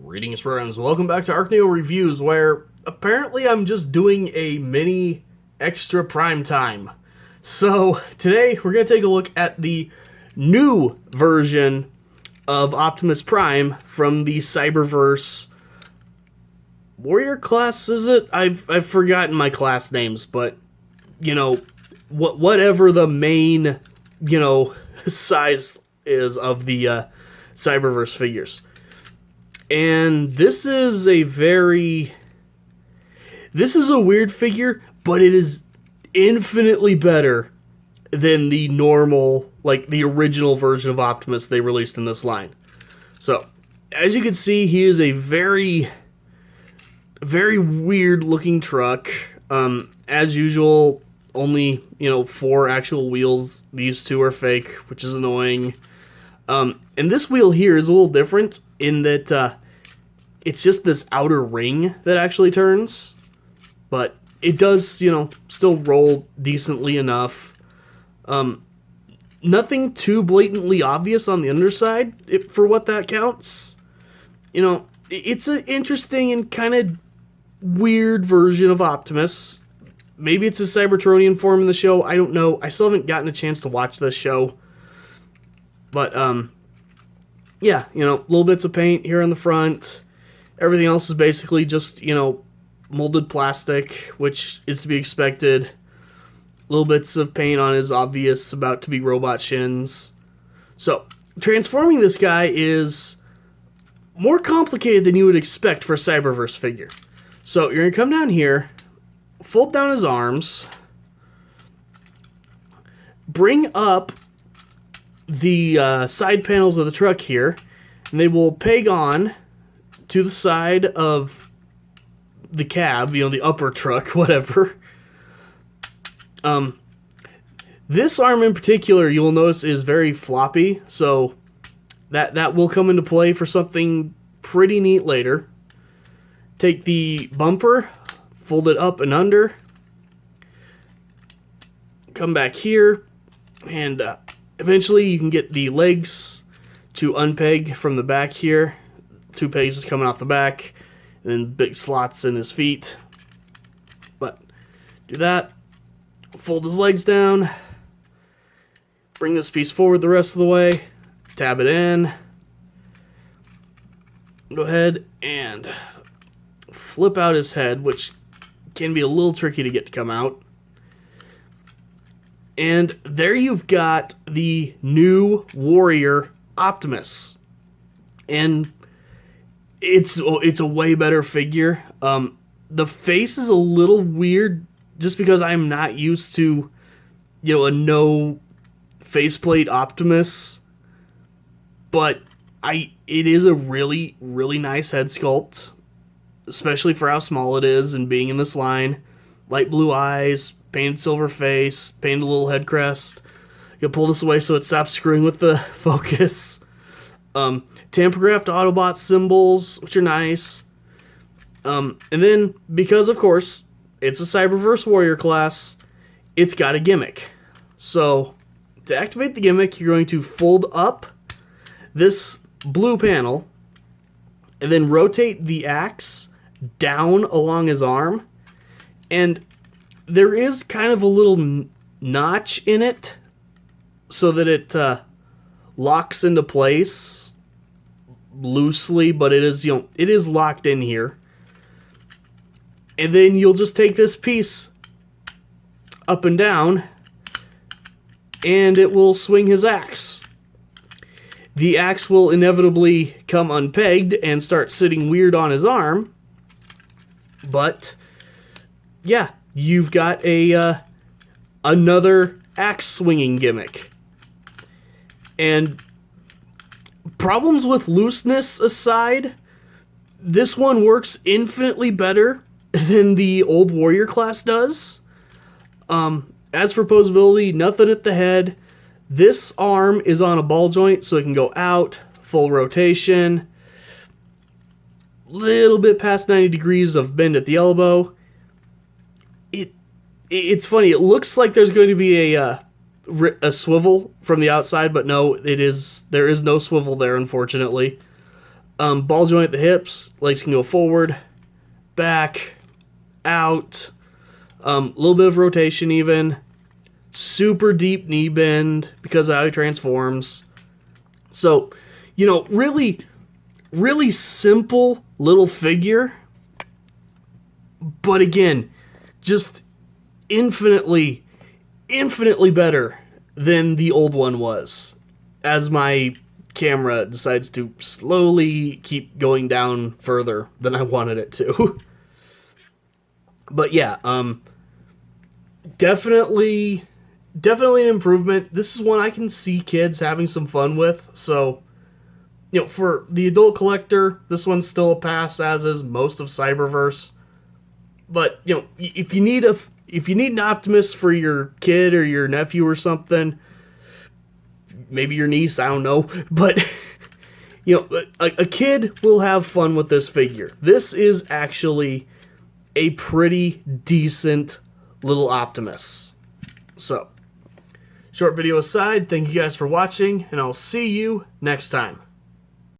Greetings, friends. Welcome back to ArcNeo Reviews, where apparently I'm just doing a mini extra prime time. So, today we're going to take a look at the new version of Optimus Prime from the Cyberverse Warrior class, is it? I've forgotten my class names, but, you know, whatever the main, size is of the Cyberverse figures. And this is a weird figure, but it is infinitely better than the normal, like the original version of Optimus they released in this line. So, as you can see, he is a very weird looking truck. As usual, only, 4 actual wheels. These 2 are fake, which is annoying. And this wheel here is a little different in that it's just this outer ring that actually turns. But it does, still roll decently enough. Nothing too blatantly obvious on the underside, for what that counts. It's an interesting and kind of weird version of Optimus. Maybe it's a Cybertronian form in the show, I don't know. I still haven't gotten a chance to watch this show. But, yeah, little bits of paint here on the front. Everything else is basically just, molded plastic, which is to be expected. Little bits of paint on his obvious about to be robot shins. So, transforming this guy is more complicated than you would expect for a Cyberverse figure. So, you're going to come down here, fold down his arms, bring up the side panels of the truck here, and they will peg on to the side of the cab, the upper truck, whatever. This arm in particular, you will notice, is very floppy, so that will come into play for something pretty neat later. Take the bumper, fold it up and under, come back here, and eventually you can get the legs to unpeg from the back here. 2 pegs coming off the back, and then big slots in his feet. But do that, fold his legs down, bring this piece forward the rest of the way, tab it in, go ahead and flip out his head, which can be a little tricky to get to come out. And there you've got the new Warrior Optimus. And it's a way better figure. The face is a little weird just because I'm not used to, a no faceplate Optimus. But it is a really, really nice head sculpt, especially for how small it is and being in this line. Light blue eyes, painted silver face, painted little head crest. You'll pull this away so it stops screwing with the focus. Tampergraphed Autobot symbols, which are nice. And then, because of course, it's a Cyberverse Warrior class, it's got a gimmick. So, to activate the gimmick, you're going to fold up this blue panel, and then rotate the axe down along his arm, and there is kind of a little notch in it so that it locks into place loosely, but it is locked in here. And then you'll just take this piece up and down, and it will swing his axe. The axe will inevitably come unpegged and start sitting weird on his arm, but yeah, you've got another axe swinging gimmick. And problems with looseness aside, this one works infinitely better than the old Warrior class does. As for posability, nothing at the head. This arm is on a ball joint, so it can go out, full rotation, little bit past 90 degrees of bend at the elbow. It's funny, it looks like there's going to be a swivel from the outside, but no, there is no swivel there, unfortunately. Ball joint at the hips, legs can go forward, back, out, a little bit of rotation even, super deep knee bend because of how he transforms. So, really, really simple little figure, but again, just infinitely better than the old one was, as my camera decides to slowly keep going down further than I wanted it to. But yeah, definitely an improvement. This is one I can see kids having some fun with. So, for the adult collector, this one's still a pass, as is most of Cyberverse. But if you need an Optimus for your kid or your nephew or something, maybe your niece, I don't know, but a kid will have fun with this figure. This is actually a pretty decent little Optimus. So, short video aside, thank you guys for watching, and I'll see you next time.